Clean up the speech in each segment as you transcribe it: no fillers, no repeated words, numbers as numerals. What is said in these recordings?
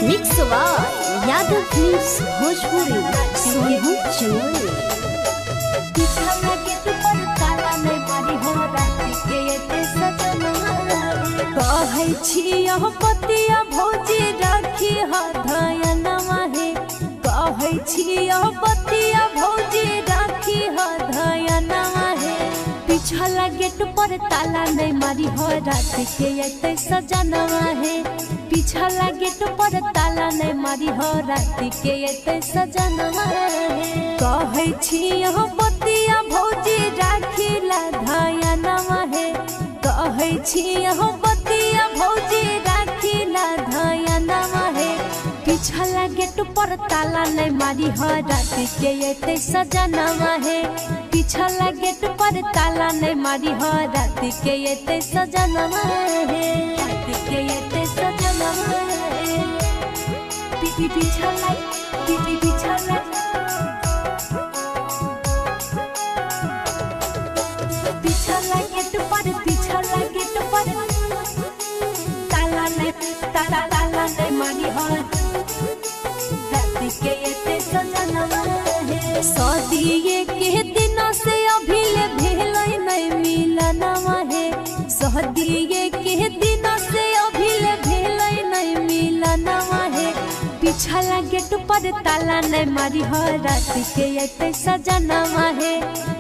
Mix Yadav films Bhojpuri Sonu चंद्र कहै छियो पतिया भौजी राखी हधयनमा हे कहै छियो पतिया भौजी राखी हधयनमा हे पिछला गेट पर ताला नहीं मारी हो रात के एते सजनवा हे पिछला गेट पर ताला नहीं मारी हो रात के एते सजनवा हे कहै छियो पतिया भौजी राखी हधयनमा हे कहै छियो पतिया भौजी राखी हधयनमा हे पिछला गेट पर ताला नहीं मारी हो रात के एते सजनवा हे पिछला गेट पर ताला नहीं मारी हो रात के एते सजनवा हे रात के एते सजनवा हे पिछला गेट पर ताला नहीं मारी हो रात के एते सजनवा हे सदिये के दिन से अभी ले भेलै नहीं मिलनवा हे सदिये के दिन से अभी ले भेलै नहीं मिलनवा हे पिछला गेट पर ताला नहीं मारी हो रात के एते सजनवा हे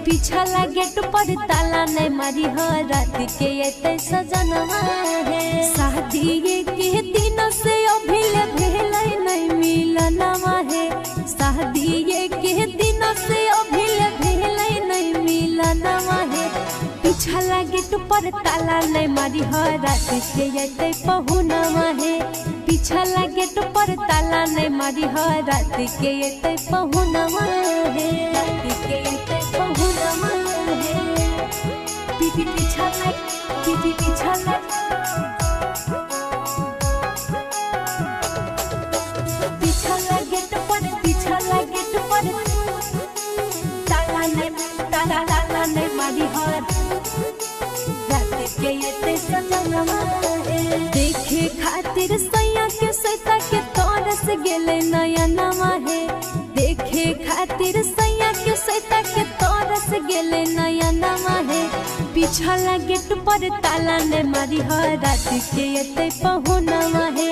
पिछला गेट पर ताला नहीं मारी हो रात के एते सजनवा हे शादी के दिन से अभी ले भेलै नहीं मिलनवा हे शादी के दिन से अभी ले भेलै नहीं मिलनवा हे पिछला गेट पर ताला नहीं मारी हो रात के एते पहुनवा हे पिछला गेट पर ताला नहीं मारी हो रात के एते पहुनवा हे रात के एते पहुनवा हे पिछला गेट पर ताला नहीं मारी हो रात के एते सजनवा हे देखे खातिर सैया के सैता के तरस गेले नयनवा हे देखे खातिर सैया के सैता के तरस गेले नयनवा हे पिछला गेट पर ताला नहीं मारी हो रात के एते पहुनवा हे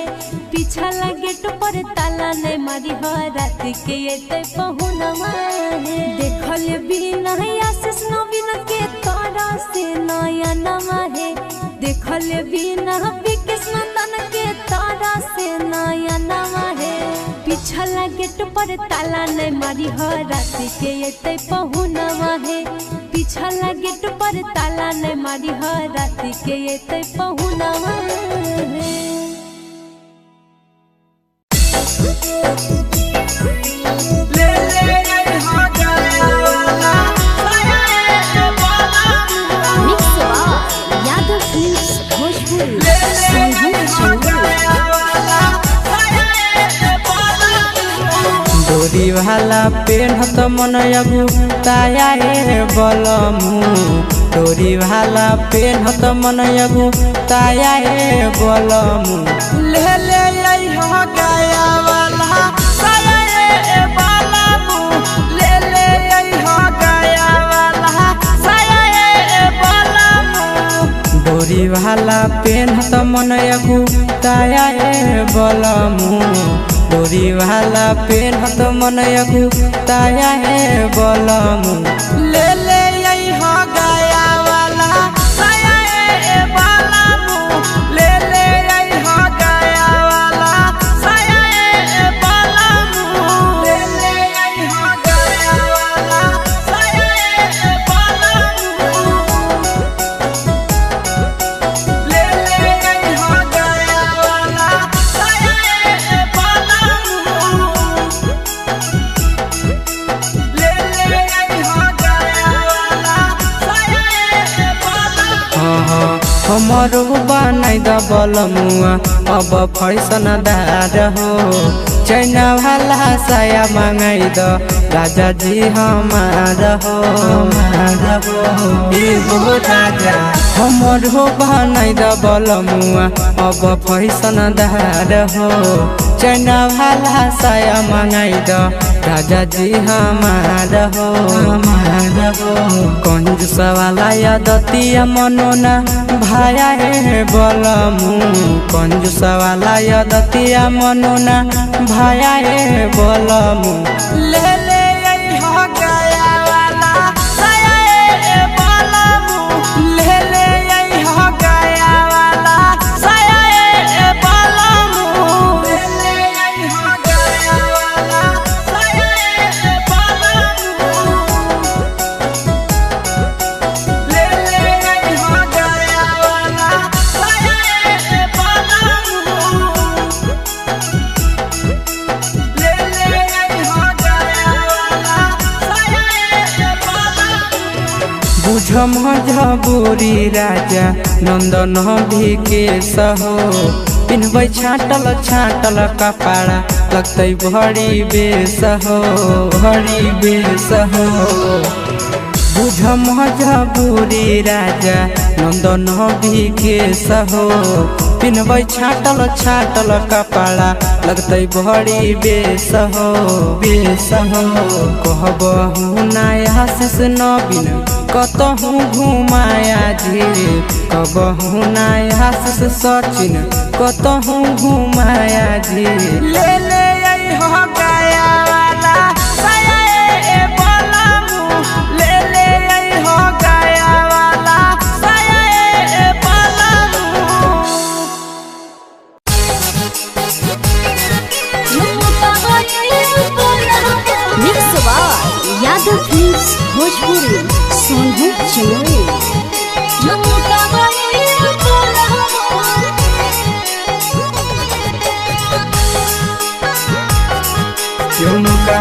पिछला गेट पर ताला नहीं मारी हो रात के एते पहुनवा हे देखल बिना आशीष नवीन के तोरा से नयनवा हे देखल बिना विकेश नंदन के तारा से नयनवा हे पिछला गेट पर ताला नहीं मारी हो रात के एते पहुनवा हे पिछला गेट पर ताला नहीं मारी हो रात के एते पहुनवा हे यादव फिल्म्स भोजपुरी डोरी वाला पेन्हत मन अगु ताया रे बलमु डोरी वाला पेन्हत मन अगु ताया रे बलमु ले ले आई हो गया वाला ताया रे बलमु ले ले आई हो गया वाला ताया रे बलमु डोरी वाला पेन्हत मन अगु ताया रे बलमु डोरी वाला पेन्हत मन अगु ताया है बलमु ले ले आई हो गया वाला ताया है बलमु ले ले आई हो गया वाला ताया है बलमु ले ले आई हो गया वाला ताया है बलमु ले ले आई हो गया वाला ताया है हमरो बनाई द बलमुआ अब फैशन दार हो चैना वाला साया मांगाई द राजा जी हमारा हो राजा हमर हो बनाई द बलमुआ अब फैसन दार हो चैना वाला साया मंगाई द राजा जी हमारा हो कंजूस वाला यादतिया मनोना भाया है बलमु कंजूस वाला यादतिया मनोना भाया है बलमु ले ले हो गया वाला साया है बलमु ले ले हो गया वाला साया है बलमु ले ले हो गया वाला साया है बलमु ले ले हो गया वाला साया है बलमु ले ले हो गया वाला साया है बलमु बुझ मजबूरी राजा नंदन भी के सहो पिन्हबै छाटल छाटल कपड़ा लगतै भरी बेस हो बुझ मजबूरी राजा नंदन भी के सहो पिन्हबै छाटल छाटल कपड़ा लगतै भरी बेस हो कहबहु नया से नवीन कतहु घुमाया जी कहबहु नया से सचिन कतहु घुमाया जी ले ले हो गया वाला साया ए बलमु ले ले हो गया वाला साया ए बलमु mix by Yadav films Bhojpuri Sonu चुनरी झुमका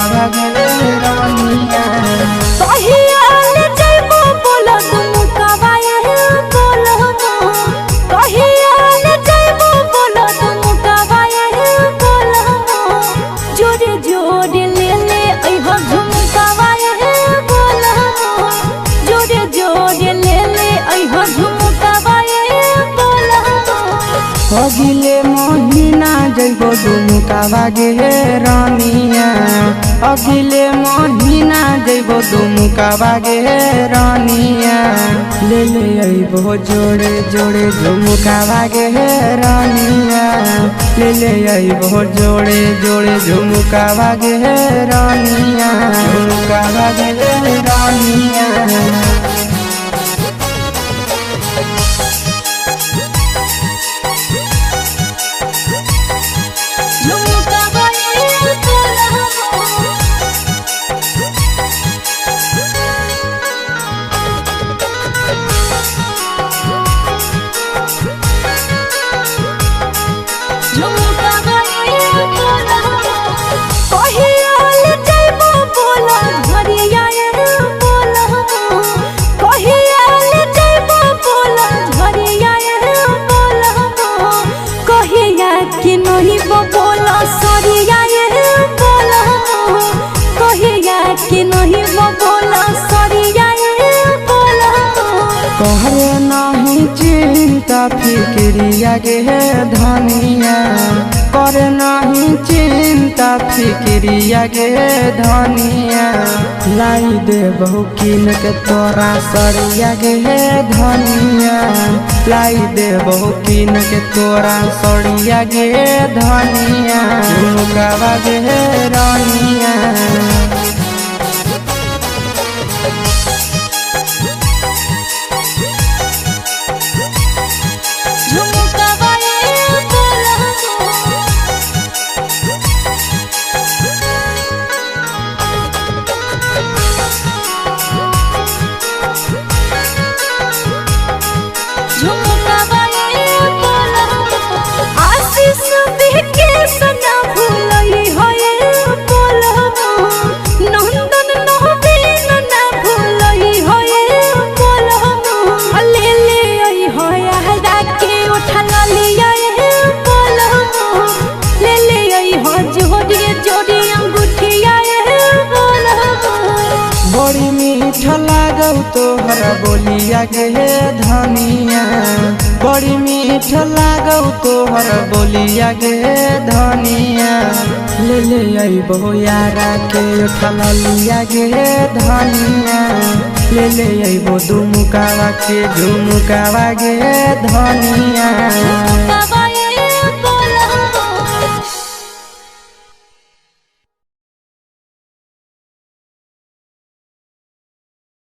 अगिले महीना जइबो दुमुका बागे रानिया अगिले महीना जइबो दुमुका बागे रानिया ले ले अइबो जोड़े जोड़े झुमुका बागे रानिया ले ले अइबो जोड़े जोड़े झुमुका बागे रानिया झुमुका बागे रानिया कहरे नहीं चिंता फिक्रिया गे धनिया करे नहीं चिंता फिक्रिया गे धनिया लाई दे बहु किन के तोरा सरिया गे धनिया लाई दे बहु किन के तोरा सरिया गे धनिया झुमका गे रानिया बोलिया गे धनिया बड़ी मीठ लागौ तोहर बोलिया गे धनिया ले ले अइबो यारा के उठलिया गे धनिया ले ले अइबो दुमुकावा के झुमुकावा गे धनिया।